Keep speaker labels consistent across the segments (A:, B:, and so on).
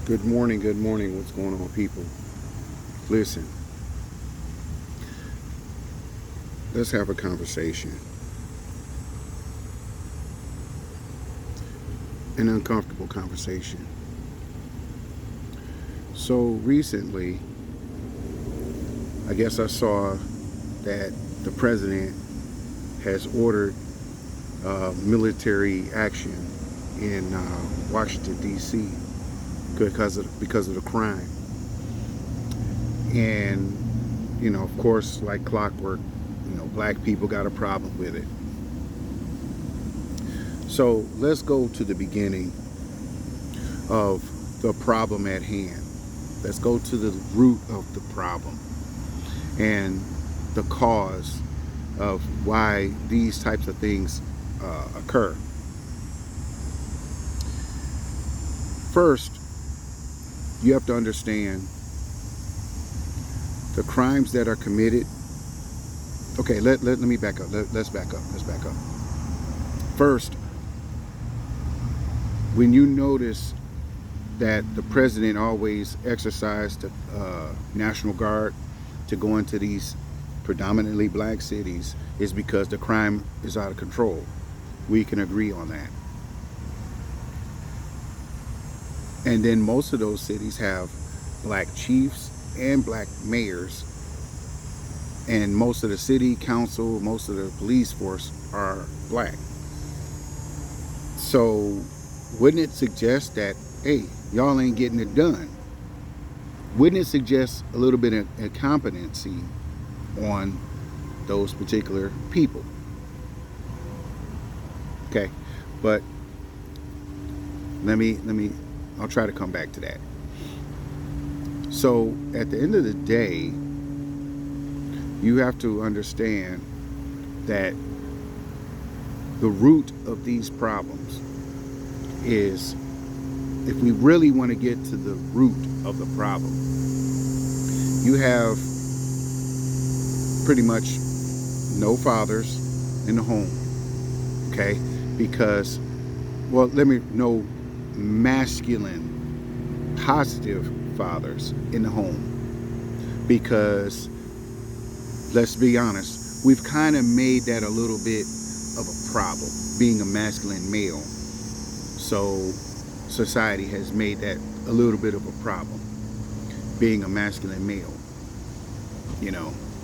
A: Good morning, good morning. What's going on, people? Listen, let's have a conversation. An uncomfortable conversation. So recently, I guess I saw that the president has ordered military action in Washington D.C. because of the crime, and of course, like clockwork, black people got a problem with it. So let's go to the beginning of the problem at hand. Let's go to the root of the problem and the cause of why these types of things occur. First, you have to understand the crimes that are committed. Okay, let me back up. Let's back up. Let's back up. First, when you notice that the president always exercised the National Guard to go into these predominantly black cities, is because the crime is out of control. We can agree on that. And then most of those cities have black chiefs and black mayors, and most of the city council, most of the police force are black. So wouldn't it suggest that, hey, y'all ain't getting it done? Wouldn't it suggest a little bit of incompetency on those particular people? Okay, but let me I'll try to come back to that. So at the end of the day, you have to understand that the root of these problems is, if we really want to get to the root of the problem, you have pretty much no fathers in the home, okay? Because, well, no masculine, positive fathers in the home. Because, let's be honest, we've kind of made that a little bit of a problem, being a masculine male. So society has made that a little bit of a problem, being a masculine male,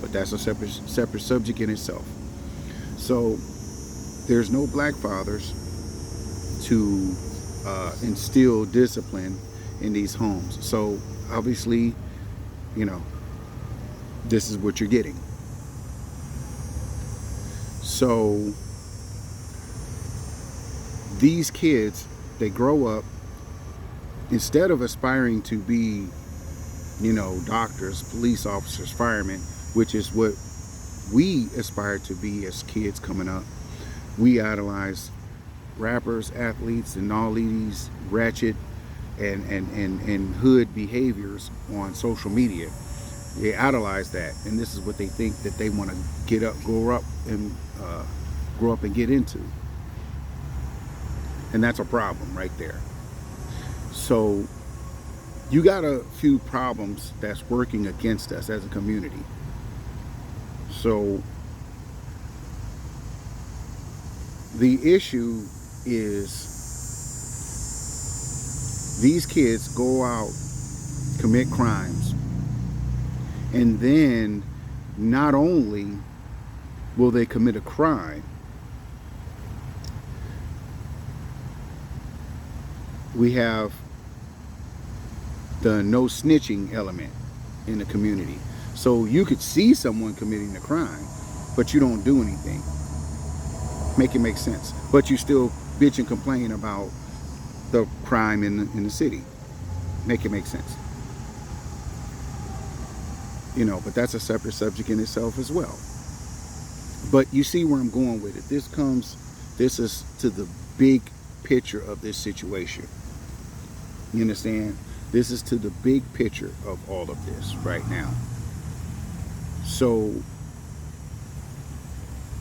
A: but that's a separate subject in itself. So there's no black fathers to instill discipline in these homes. So obviously, this is what you're getting. So these kids, they grow up, instead of aspiring to be, doctors, police officers, firemen, which is what we aspire to be as kids coming up. We idolize rappers, athletes, and all these ratchet and hood behaviors on social media. They idolize that, and this is what they think that they want to grow up and get into. And that's a problem right there. So you got a few problems that's working against us as a community. So the issue is, these kids go out, commit crimes, and then not only will they commit a crime, we have the no snitching element in the community. So you could see someone committing a crime, but you don't do anything. Make it make sense. But you still bitch and complain about the crime in the city. Make it make sense. But that's a separate subject in itself as well. But you see where I'm going with it. This is to the big picture of this situation. You understand? This is to the big picture of all of this right now. So,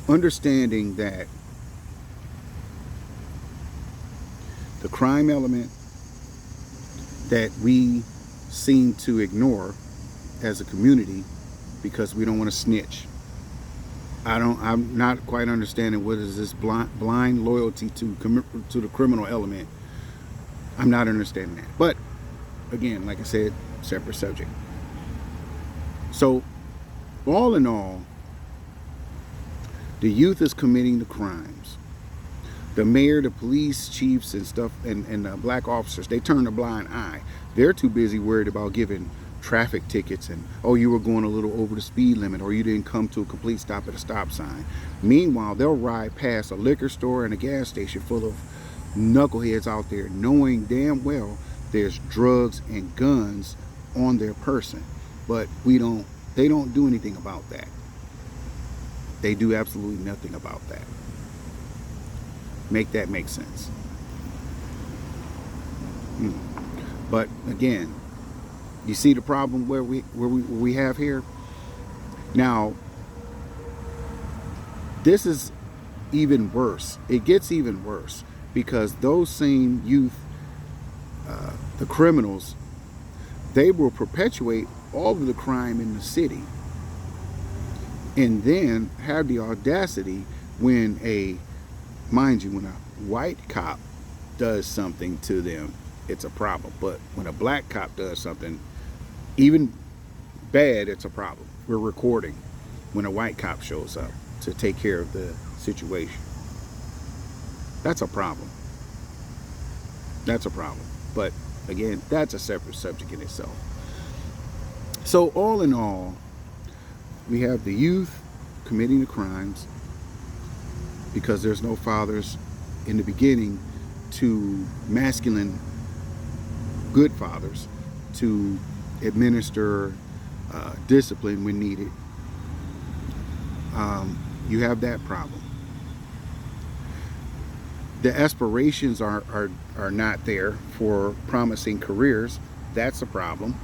A: understanding that the crime element that we seem to ignore as a community because we don't want to snitch. I'm not quite understanding what is this blind loyalty to the criminal element. I'm not understanding that. But again, like I said, separate subject. So, all in all, the youth is committing the crimes. The mayor, the police chiefs and stuff, and the black officers, they turn a blind eye. They're too busy worried about giving traffic tickets and, oh, you were going a little over the speed limit, or you didn't come to a complete stop at a stop sign. Meanwhile, they'll ride past a liquor store and a gas station full of knuckleheads out there, knowing damn well there's drugs and guns on their person. But they don't do anything about that. They do absolutely nothing about that. Make that make sense. But again, you see the problem where we have here? Now, this is even worse. It gets even worse because those same youth, the criminals, they will perpetuate all of the crime in the city and then have the audacity when mind you, when a white cop does something to them, it's a problem. But when a black cop does something even bad, it's a problem. We're recording when a white cop shows up to take care of the situation. That's a problem. That's a problem. But again, that's a separate subject in itself. So all in all, we have the youth committing the crimes because there's no fathers in the beginning to masculine good fathers to administer discipline when needed. You have that problem. The aspirations are not there for promising careers. That's a problem.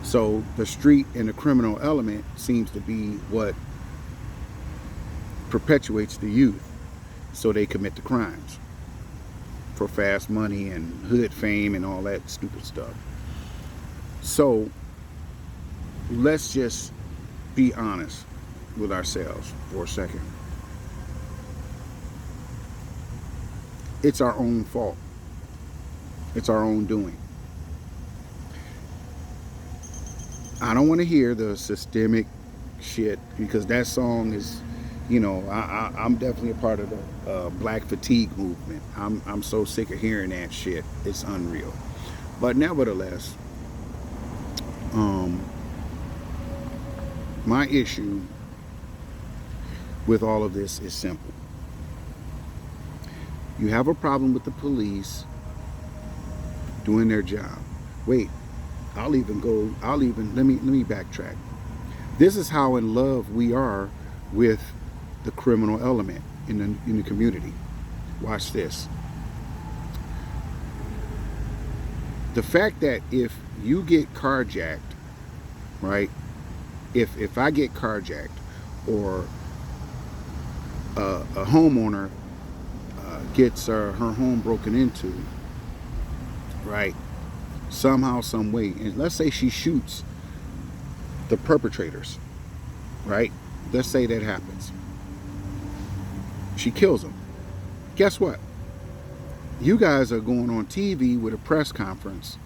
A: So the street and the criminal element seems to be what perpetuates the youth, so they commit the crimes for fast money and hood fame and all that stupid stuff. So let's just be honest with ourselves for a second. It's our own fault. It's our own doing. I don't want to hear the systemic shit because that song is, I'm definitely a part of the black fatigue movement. I'm so sick of hearing that shit. It's unreal. But nevertheless, my issue with all of this is simple. You have a problem with the police doing their job. Wait, let me backtrack. This is how in love we are with the criminal element in the community. Watch this. The fact that if you get carjacked, right? If I get carjacked or a homeowner gets her home broken into, right? Somehow, some way, and let's say she shoots the perpetrators, right? Let's say that happens. She kills them. Guess what? You guys are going on TV with a press conference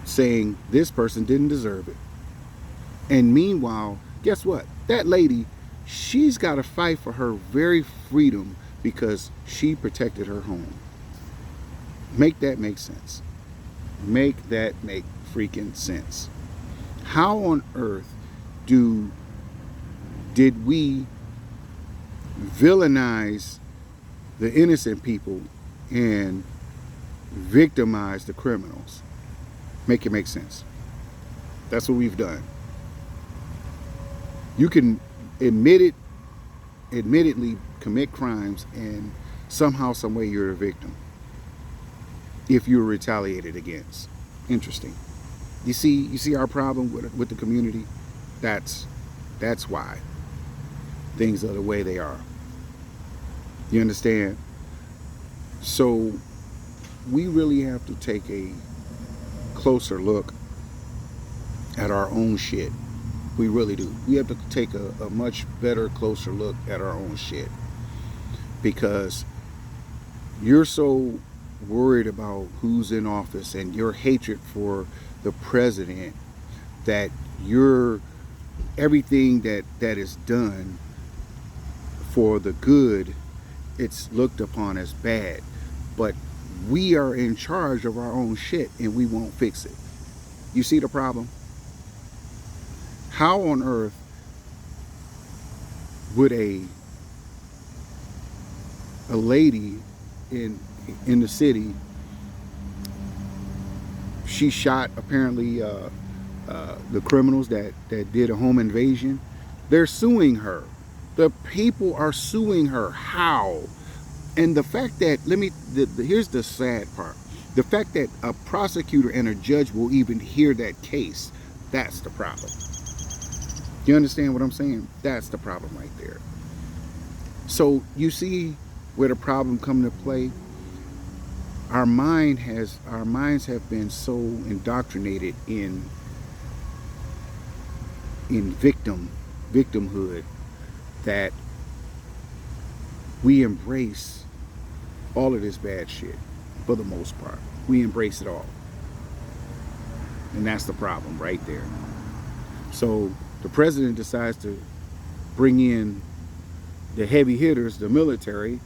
A: saying this person didn't deserve it. And meanwhile, guess what? That lady, she's got to fight for her very freedom because she protected her home. Make that make sense. Make that make freaking sense. How on earth did we villainize the innocent people and victimize the criminals? Make it make sense. That's what we've done. You can admittedly commit crimes and somehow, some way you're a victim if you're retaliated against. Interesting. You see our problem with the community? That's why things are the way they are. You understand? So we really have to take a closer look at our own shit. We really do. We have to take a much better, closer look at our own shit. Because you're so worried about who's in office and your hatred for the president that you're everything that is done for the good, it's looked upon as bad. But we are in charge of our own shit and we won't fix it. You see the problem? How on earth would a lady in the city, she shot apparently the criminals that did a home invasion, they're suing her. The people are suing her. How? And the fact that, here's the sad part. The fact that a prosecutor and a judge will even hear that case, that's the problem. You understand what I'm saying? That's the problem right there. So you see where the problem come to play? Our minds have been so indoctrinated in victimhood that we embrace all of this bad shit for the most part. We embrace it all. And that's the problem right there. So the president decides to bring in the heavy hitters, the military,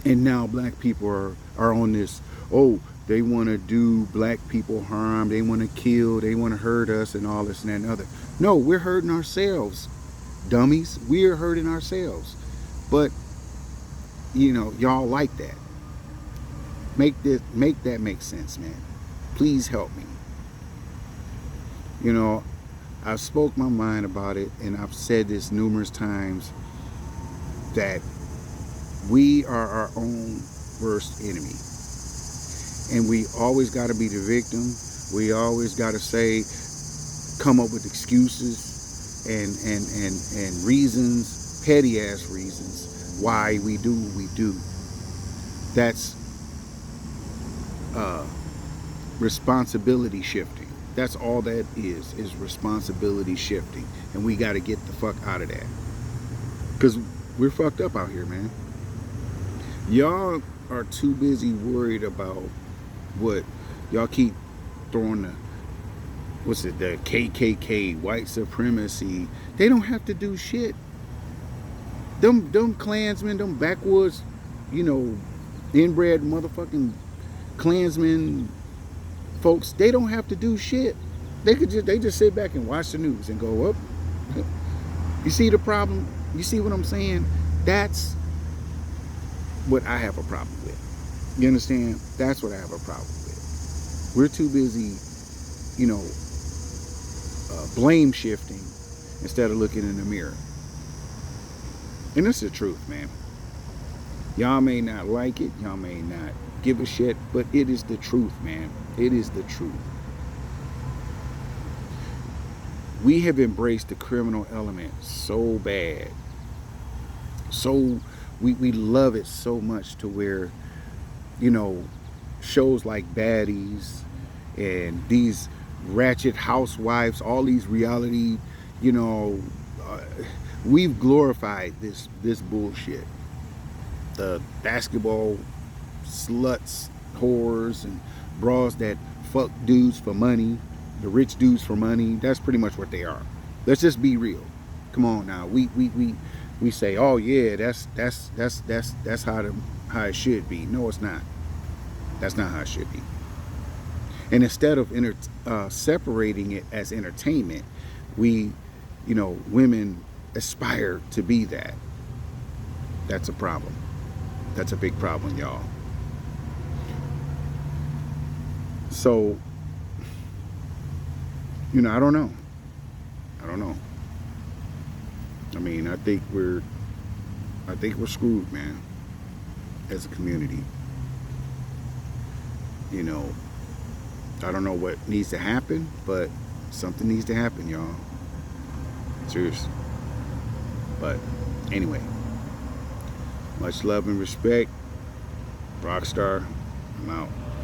A: and now black people are on this, oh, they want to do black people harm, they want to kill, they want to hurt us and all this and that and other. No, we're hurting ourselves, dummies. We're hurting ourselves. But, you know, y'all like that. Make that make sense, man. Please help me. You know, I've spoke my mind about it, and I've said this numerous times, that we are our own worst enemy. And we always got to be the victim. We always got to come up with excuses and reasons, petty ass reasons why we do what we do. That's responsibility shifting. That's all that is responsibility shifting. And we got to get the fuck out of that. Because we're fucked up out here, man. Y'all are too busy worried about what y'all keep throwing the KKK, white supremacy. They don't have to do shit. Them Klansmen, them backwoods, you know, inbred motherfucking Klansmen folks, they don't have to do shit. They just sit back and watch the news and go up. You see the problem? You see what I'm saying? That's what I have a problem with. You understand? That's what I have a problem with. We're too busy, you know, blame shifting instead of looking in the mirror. And it's the truth, man. Y'all may not like it. Y'all may not give a shit. But it is the truth, man. It is the truth. We have embraced the criminal element so bad. So we love it so much to where, you know, shows like Baddies and these ratchet housewives, all these reality, you know, we've glorified this bullshit. The basketball sluts, whores, and bras that fuck dudes for money, the rich dudes for money. That's pretty much what they are. Let's just be real. Come on now. We say, oh yeah, that's how it should be. No, it's not. That's not how it should be. And instead of separating it as entertainment, we, you know, women aspire to be that. That's a problem. That's a big problem, y'all. So, you know, I don't know. I mean, I think we're screwed, man, as a community. You know, I don't know what needs to happen, but something needs to happen, y'all. Seriously. But anyway, much love and respect. Rockstar, I'm out.